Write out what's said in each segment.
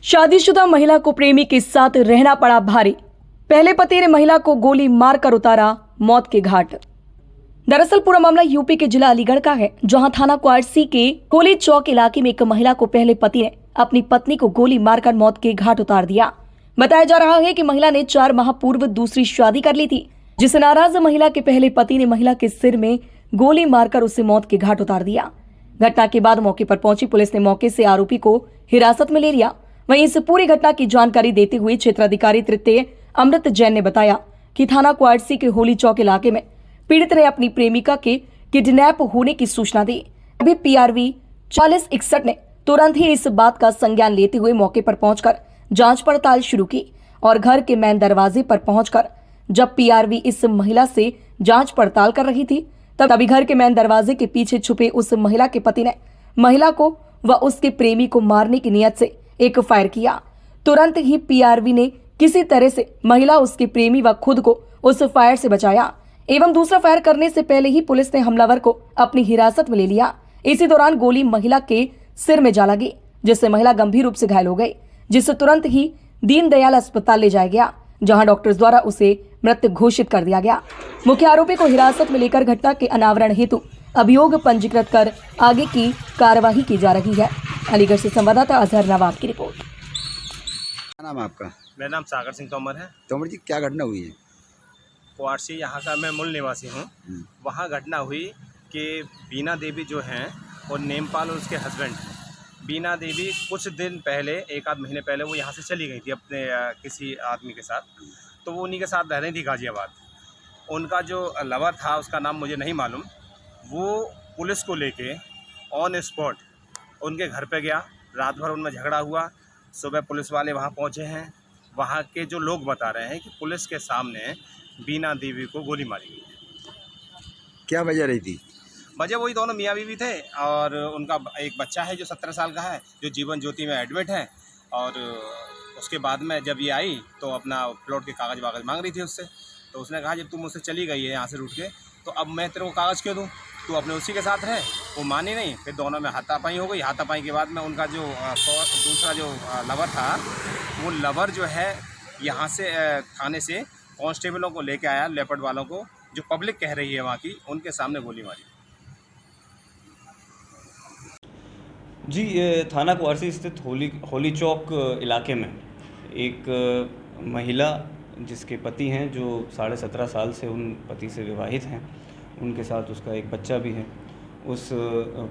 शादीशुदा महिला को प्रेमी के साथ रहना पड़ा भारी। पहले पति ने महिला को गोली मारकर उतारा मौत के घाट। दरअसल पूरा मामला यूपी के जिला अलीगढ़ का है, जहां थाना क्वार्सी के होली चौक इलाके में एक महिला को पहले पति ने अपनी पत्नी को गोली मारकर मौत के घाट उतार दिया। बताया जा रहा है कि महिला ने 4 माह पूर्व दूसरी शादी कर ली थी, जिससे नाराज महिला के पहले पति ने महिला के सिर में गोली मारकर उसे मौत के घाट उतार दिया। घटना के बाद मौके पर पहुंची पुलिस ने मौके से आरोपी को हिरासत में ले लिया। वहीं इस पूरी घटना की जानकारी देते हुए क्षेत्राधिकारी तृतीय अमृत जैन ने बताया कि थाना क्वार्सी के होली चौक इलाके में पीड़ित ने अपनी प्रेमिका के किडनैप होने की सूचना दी। अभी PRV 4061 ने तुरंत ही इस बात का संज्ञान लेते हुए मौके पर पहुंचकर जांच पड़ताल शुरू की और घर के मेन दरवाजे पर पहुंचकर जब PRV इस महिला से जांच पड़ताल कर रही थी, तभी घर के मेन दरवाजे के पीछे छुपे उस महिला के पति ने महिला को व उसके प्रेमी को मारने की नियत से एक फायर किया। तुरंत ही PRV ने किसी तरह से महिला, उसके प्रेमी व खुद को उस फायर से बचाया एवं दूसरा फायर करने से पहले ही पुलिस ने हमलावर को अपनी हिरासत में ले लिया। इसी दौरान गोली महिला के सिर में जा लगी, जिससे महिला गंभीर रूप से घायल हो गई, जिससे तुरंत ही दीनदयाल अस्पताल ले जाया गया, जहां डॉक्टर्स द्वारा उसे मृत घोषित कर दिया गया। मुख्य आरोपी को हिरासत में लेकर घटना के अनावरण हेतु अभियोग पंजीकृत कर आगे की कार्यवाही की जा रही है। अलीगढ़ से संवाददाता अजहर नवाब की रिपोर्ट। क्या नाम है आपका? मेरा नाम सागर सिंह तोमर है। तोमर जी, क्या घटना हुई है? क्वार्सी यहाँ का मैं मूल निवासी हूँ। वहाँ घटना हुई कि बीना देवी जो हैं और नेमपाल और उसके हस्बैंड, बीना देवी कुछ दिन पहले, एक आध महीने पहले वो यहाँ से चली गई थी अपने किसी आदमी के साथ, तो वो उन्हीं के साथ रह रही थी गाजियाबाद। उनका जो लवर था, उसका नाम मुझे नहीं मालूम, वो पुलिस को लेके ऑन स्पॉट उनके घर पे गया। रात भर उनमें झगड़ा हुआ। सुबह पुलिस वाले वहाँ पहुँचे हैं। वहाँ के जो लोग बता रहे हैं कि पुलिस के सामने बीना देवी को गोली मारी गई है। क्या वजह रही थी? वजह वही, दोनों मियाँ बीवी थे और उनका एक बच्चा है जो 17 साल का है, जो जीवन ज्योति में एडमिट है। और उसके बाद में जब ये आई तो अपना प्लॉट के कागज़ वागज मांग रही थी उससे, तो उसने कहा जब तुम मुझसे चली गई है यहाँ से रूठ के, तो अब मैं तेरे को कागज़ क्यों दूँ, तू अपने उसी के साथ रहे। वो मानी नहीं। फिर दोनों में हाथापाई हो गई। हाथापाई के बाद में उनका जो दूसरा जो लवर था, वो लवर जो है यहाँ से थाने से कांस्टेबलों को लेके आया, लेपर्ड वालों को, जो पब्लिक कह रही है वहाँ की, उनके सामने गोली मारी। जी, ये थाना क्वार्सी स्थित होली चौक इलाके में एक महिला जिसके पति हैं, जो 17.5 साल से उन पति से विवाहित हैं, उनके साथ उसका एक बच्चा भी है। उस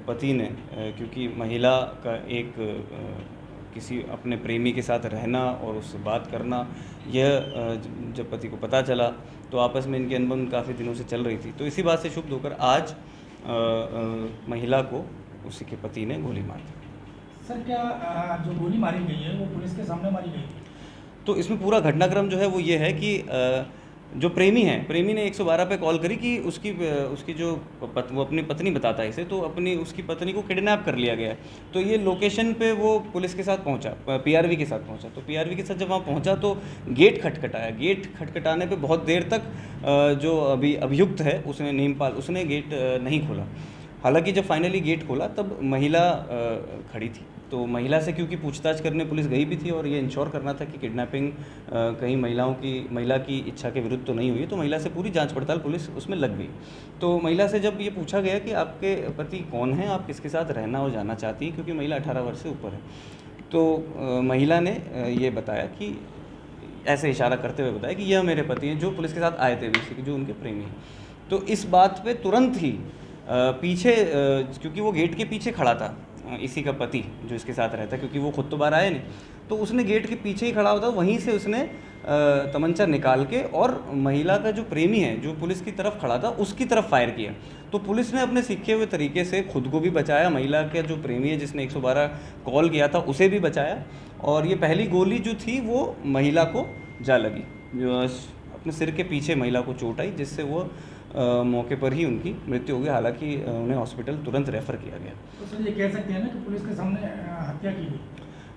पति ने, क्योंकि महिला का एक किसी अपने प्रेमी के साथ रहना और उससे बात करना, यह जब पति को पता चला तो आपस में इनकी अनबन काफ़ी दिनों से चल रही थी। तो इसी बात से क्षुब्ध होकर आज महिला को उसी के पति ने गोली मार दी। सर, क्या जो गोली मारी गई है वो पुलिस के सामने मारी गई? तो इसमें पूरा घटनाक्रम जो है वो ये है कि जो प्रेमी है, प्रेमी ने 112 पे कॉल करी कि उसकी जो वो अपनी पत्नी बताता है इसे, तो उसकी पत्नी को किडनैप कर लिया गया है। तो ये लोकेशन पे वो पुलिस के साथ पहुंचा, PRV के साथ पहुंचा। तो PRV के साथ जब वहाँ पहुंचा तो गेट खटखटाया। गेट खटखटाने पे बहुत देर तक जो अभी अभियुक्त है उसने, नेमपाल, उसने गेट नहीं खोला। हालांकि जब फाइनली गेट खोला तब महिला खड़ी थी। तो महिला से क्योंकि पूछताछ करने पुलिस गई भी थी और ये इंश्योर करना था कि किडनैपिंग कहीं महिला की इच्छा के विरुद्ध तो नहीं हुई, तो महिला से पूरी जांच पड़ताल पुलिस उसमें लग गई। तो महिला से जब ये पूछा गया कि आपके पति कौन हैं, आप किसके साथ रहना और जाना चाहती हैं, क्योंकि महिला 18 वर्ष से ऊपर है, तो महिला ने ये बताया कि, ऐसे इशारा करते हुए बताया कि यह मेरे पति हैं, जो पुलिस के साथ आए थे, बेसिकली जो उनके प्रेमी हैं। तो इस बात पे तुरंत ही पीछे, क्योंकि वो गेट के पीछे खड़ा था, इसी का पति जो इसके साथ रहता है, क्योंकि वो खुद तो बाहर आए नहीं, तो उसने गेट के पीछे ही खड़ा होता, वहीं से उसने तमंचा निकाल के और महिला का जो प्रेमी है, जो पुलिस की तरफ खड़ा था, उसकी तरफ फायर किया। तो पुलिस ने अपने सीखे हुए तरीके से खुद को भी बचाया, महिला का जो प्रेमी है जिसने 112 कॉल किया था उसे भी बचाया, और ये पहली गोली जो थी वो महिला को जा लगी, जो अपने सिर के पीछे महिला को चोट आई, जिससे वो मौके पर ही उनकी मृत्यु हो गई। हालांकि उन्हें हॉस्पिटल तुरंत रेफ़र किया गया। तो सर, ये कह सकते हैं ना कि पुलिस के सामने हत्या की गई?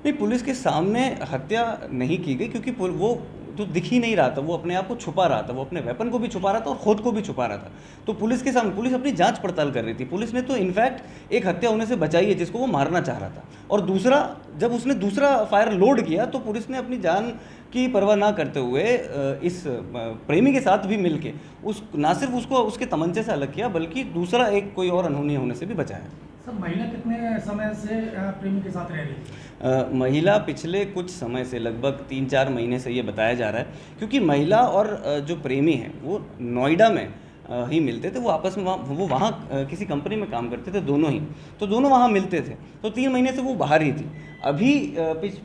नहीं, पुलिस के सामने हत्या नहीं की गई, क्योंकि वो तो दिख ही नहीं रहा था, वो अपने आप को छुपा रहा था, वो अपने वेपन को भी छुपा रहा था और ख़ुद को भी छुपा रहा था। तो पुलिस के सामने पुलिस अपनी जांच पड़ताल कर रही थी। पुलिस ने तो इनफैक्ट एक हत्या होने से बचाई है जिसको वो मारना चाह रहा था, और दूसरा जब उसने दूसरा फायर लोड किया तो पुलिस ने अपनी जान की परवाह ना करते हुए इस प्रेमी के साथ भी मिलके उस ना सिर्फ उसको उसके तमंचे से अलग किया बल्कि दूसरा एक कोई और अनहोनी होने से भी बचाया। सर महिला कितने समय से प्रेमी के साथ रह रही है? महिला पिछले कुछ समय से लगभग 3-4 महीने से ये बताया जा रहा है, क्योंकि महिला और जो प्रेमी हैं वो नोएडा में ही मिलते थे। वो आपस में वो वहाँ किसी कंपनी में काम करते थे दोनों ही, तो दोनों वहाँ मिलते थे। तो 3 महीने से वो बाहर ही थी। अभी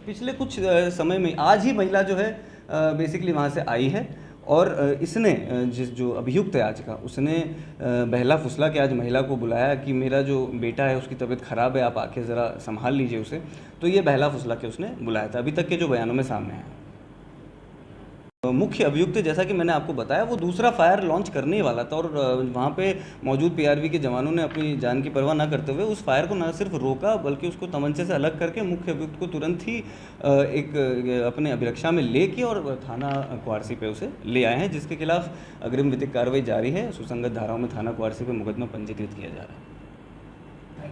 पिछले कुछ समय में आज ही महिला जो है बेसिकली वहाँ से आई है, और इसने जो अभियुक्त है आज का, उसने बहला फुसला के आज महिला को बुलाया कि मेरा जो बेटा है उसकी तबीयत ख़राब है, आप आके ज़रा संभाल लीजिए उसे। तो ये बहला फुसला के उसने बुलाया था, अभी तक के जो बयानों में सामने है। मुख्य अभियुक्त जैसा कि मैंने आपको बताया वो दूसरा फायर लॉन्च करने ही वाला था, और वहाँ पे मौजूद पीआरवी के जवानों ने अपनी जान की परवाह न करते हुए उस फायर को न सिर्फ रोका बल्कि उसको तमंचे से अलग करके मुख्य अभियुक्त को तुरंत ही एक अपने अभिरक्षा में लेके और थाना क्वारसी पे उसे ले आए हैं, जिसके खिलाफ अग्रिम विधिक कार्रवाई जारी है। सुसंगत धाराओं में थाना क्वारसी पे मुकदमा पंजीकृत किया जा रहा है।